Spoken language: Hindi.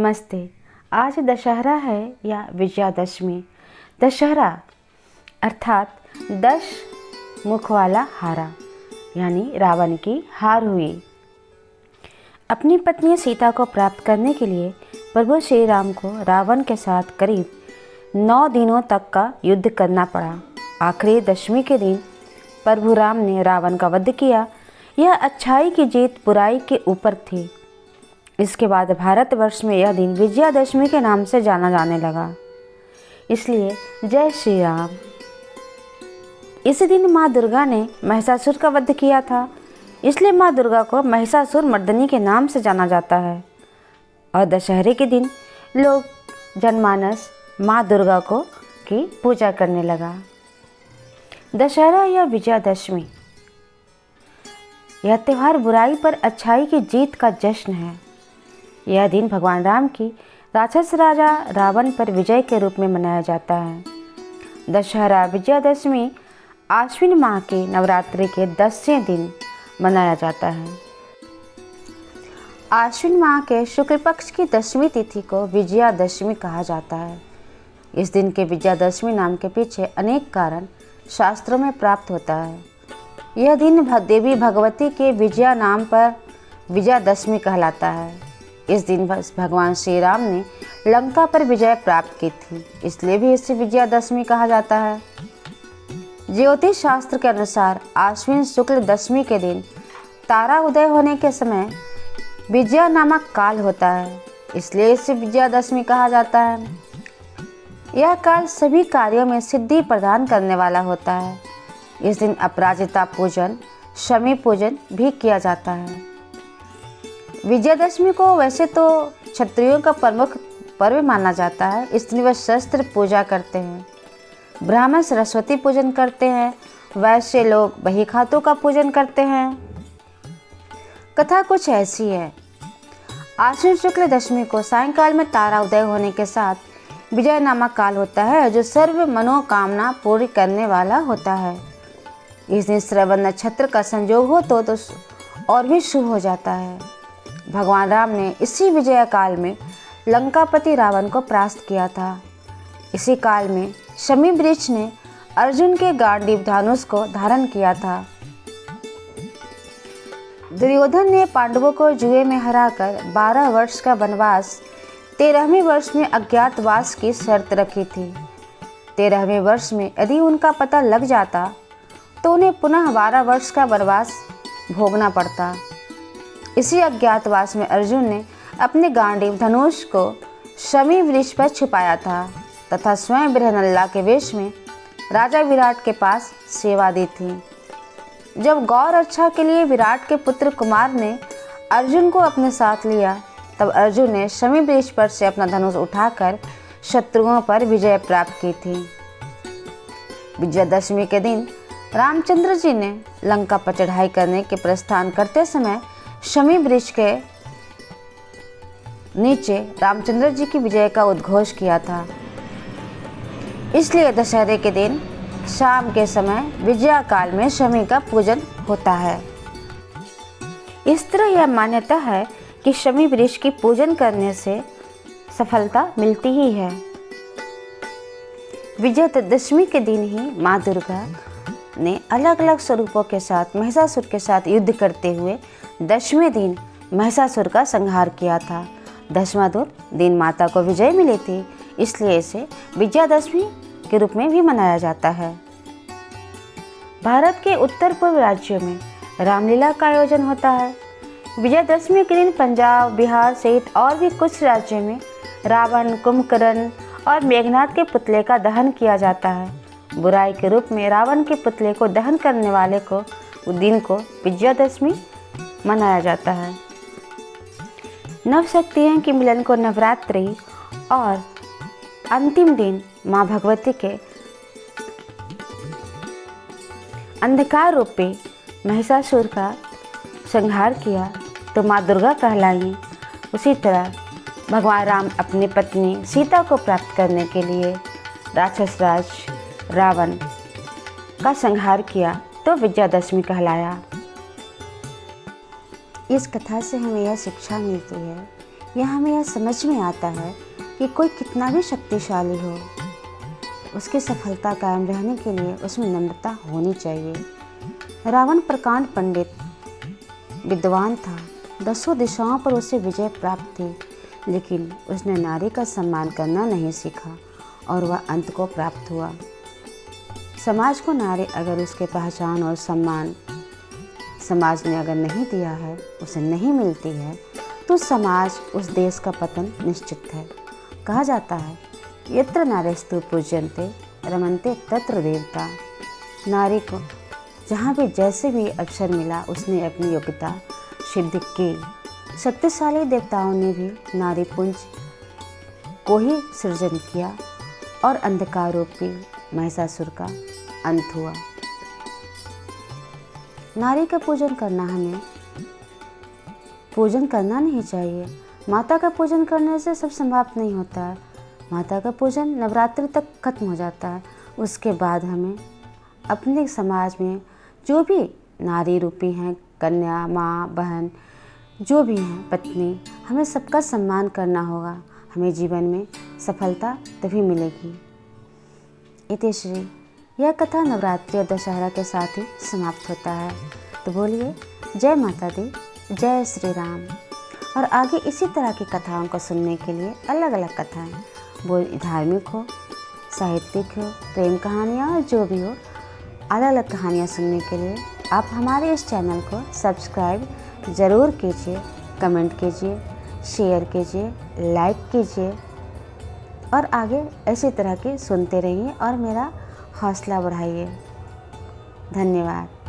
नमस्ते। आज दशहरा है या विजयादशमी। दशहरा अर्थात 10 मुख वाला हारा, यानी रावण की हार हुई। अपनी पत्नी सीता को प्राप्त करने के लिए प्रभु श्री राम को रावण के साथ करीब 9 दिनों तक का युद्ध करना पड़ा। आखिरी दशमी के दिन प्रभु राम ने रावण का वध किया। यह अच्छाई की जीत बुराई के ऊपर थी। इसके बाद भारतवर्ष में यह दिन विजयादशमी के नाम से जाना जाने लगा। इसलिए जय श्री राम। इस दिन माँ दुर्गा ने महिषासुर का वध किया था, इसलिए माँ दुर्गा को महिषासुर मर्दनी के नाम से जाना जाता है। और दशहरे के दिन लोग जनमानस माँ दुर्गा की पूजा करने लगा। दशहरा या विजयादशमी यह त्यौहार बुराई पर अच्छाई की जीत का जश्न है। यह दिन भगवान राम की राक्षस राजा रावण पर विजय के रूप में मनाया जाता है। दशहरा विजयादशमी आश्विन माह के नवरात्रि के 10वें दिन मनाया जाता है। आश्विन माह के शुक्ल पक्ष की 10वीं तिथि को विजयादशमी कहा जाता है। इस दिन के विजयादशमी नाम के पीछे अनेक कारण शास्त्रों में प्राप्त होता है। यह दिन देवी भगवती के विजया नाम पर विजयादशमी कहलाता है। इस दिन भगवान श्री राम ने लंका पर विजय प्राप्त की थी, इसलिए भी इसे विजयादशमी कहा जाता है। ज्योतिष शास्त्र के अनुसार आश्विन शुक्ल दशमी के दिन तारा उदय होने के समय विजया नामक काल होता है, इसलिए इसे विजयादशमी कहा जाता है। यह काल सभी कार्यों में सिद्धि प्रदान करने वाला होता है। इस दिन अपराजिता पूजन, शमी पूजन भी किया जाता है। विजयादशमी को वैसे तो क्षत्रियों का प्रमुख पर्व माना जाता है। इस दिन वे शस्त्र पूजा करते हैं, ब्राह्मण सरस्वती पूजन करते हैं, वैश्य लोग बही खातों का पूजन करते हैं। कथा कुछ ऐसी है। आश्विन शुक्ल दशमी को सायंकाल में तारा उदय होने के साथ विजय नामक काल होता है, जो सर्व मनोकामना पूरी करने वाला होता है। इस दिन श्रवण नक्षत्र का संयोग हो तो और भी शुभ हो जाता है। भगवान राम ने इसी विजय काल में लंकापति रावण को परास्त किया था। इसी काल में शमी वृक्ष ने अर्जुन के गांडीव धनुष को धारण किया था। दुर्योधन ने पांडवों को जुए में हराकर 12 वर्ष का वनवास 13वें वर्ष में अज्ञातवास की शर्त रखी थी। 13वें वर्ष में यदि उनका पता लग जाता तो उन्हें पुनः 12 वर्ष का वनवास भोगना पड़ता। इसी अज्ञातवास में अर्जुन ने अपने गांडीव धनुष को शमी वृक्ष पर छुपाया था तथा स्वयं बृहन्नला के वेश में राजा विराट के पास सेवा दी थी। जब गौ रक्षा के लिए विराट के पुत्र कुमार ने अर्जुन को अपने साथ लिया, तब अर्जुन ने शमी वृक्ष पर से अपना धनुष उठाकर शत्रुओं पर विजय प्राप्त की थी। विजयादशमी के दिन रामचंद्र जी ने लंका पर चढ़ाई करने के प्रस्थान करते समय शमी वृक्ष के नीचे रामचंद्र जी की विजय का उद्घोष किया था। इसलिए दशहरे के दिन शाम के समय विजया काल में शमी का पूजन होता है। इस तरह यह मान्यता है कि शमी वृक्ष की पूजन करने से सफलता मिलती ही है। विजयादशमी के दिन ही माँ दुर्गा ने अलग अलग स्वरूपों के साथ महिषासुर के साथ युद्ध करते हुए 10वें दिन महिषासुर का संहार किया था। 10वां दिन माता को विजय मिली थी, इसलिए इसे विजयादशमी के रूप में भी मनाया जाता है। भारत के उत्तर पूर्व राज्यों में रामलीला का आयोजन होता है। विजयादशमी के दिन पंजाब, बिहार सहित और भी कुछ राज्यों में रावण, कुंभकर्ण और मेघनाथ के पुतले का दहन किया जाता है। बुराई के रूप में रावण के पुतले को दहन करने वाले दिन को विजयादशमी मनाया जाता है। नवशक्तियों के मिलन को नवरात्रि और अंतिम दिन माँ भगवती के अंधकार रूपी महिषासुर का संहार किया तो माँ दुर्गा कहलाई। उसी तरह भगवान राम अपनी पत्नी सीता को प्राप्त करने के लिए राक्षस राज रावण का संहार किया तो विजयादशमी कहलाया। इस कथा से हमें यह शिक्षा मिलती है यह हमें यह समझ में आता है कि कोई कितना भी शक्तिशाली हो, उसकी सफलता कायम रहने के लिए उसमें नम्रता होनी चाहिए। रावण प्रकांड पंडित विद्वान था, 10 दिशाओं पर उसे विजय प्राप्त थी, लेकिन उसने नारी का सम्मान करना नहीं सीखा और वह अंत को प्राप्त हुआ। समाज को नारी अगर उसके पहचान और सम्मान समाज ने अगर नहीं दिया है, उसे नहीं मिलती है, तो समाज उस देश का पतन निश्चित है। कहा जाता है यत्र नार्यस्तु पूज्यन्ते रमन्ते तत्र देवता। नारी को जहाँ भी जैसे भी अवसर मिला उसने अपनी योग्यता सिद्ध की। शक्तिशाली देवताओं ने भी नारी पुंज को ही सृजन किया और अंधकार रूपी महिषासुर का अंत हुआ। नारी का पूजन करना नहीं चाहिए। माता का पूजन करने से सब समाप्त नहीं होता है। माता का पूजन नवरात्रि तक खत्म हो जाता है। उसके बाद हमें अपने समाज में जो भी नारी रूपी हैं, कन्या, माँ, बहन, जो भी हैं, पत्नी, हमें सबका सम्मान करना होगा। हमें जीवन में सफलता तभी मिलेगी। इतिश्री। यह कथा नवरात्रि और दशहरा के साथ ही समाप्त होता है। तो बोलिए जय माता दी, जय श्री राम। और आगे इसी तरह की कथाओं को सुनने के लिए अलग अलग कथाएं, वो धार्मिक हो, साहित्यिक हो, प्रेम कहानियाँ और जो भी हो, अलग अलग कहानियाँ सुनने के लिए आप हमारे इस चैनल को सब्सक्राइब ज़रूर कीजिए, कमेंट कीजिए, शेयर कीजिए, लाइक कीजिए और आगे इसी तरह के सुनते रहिए और मेरा हौसला बढ़ाइए। धन्यवाद।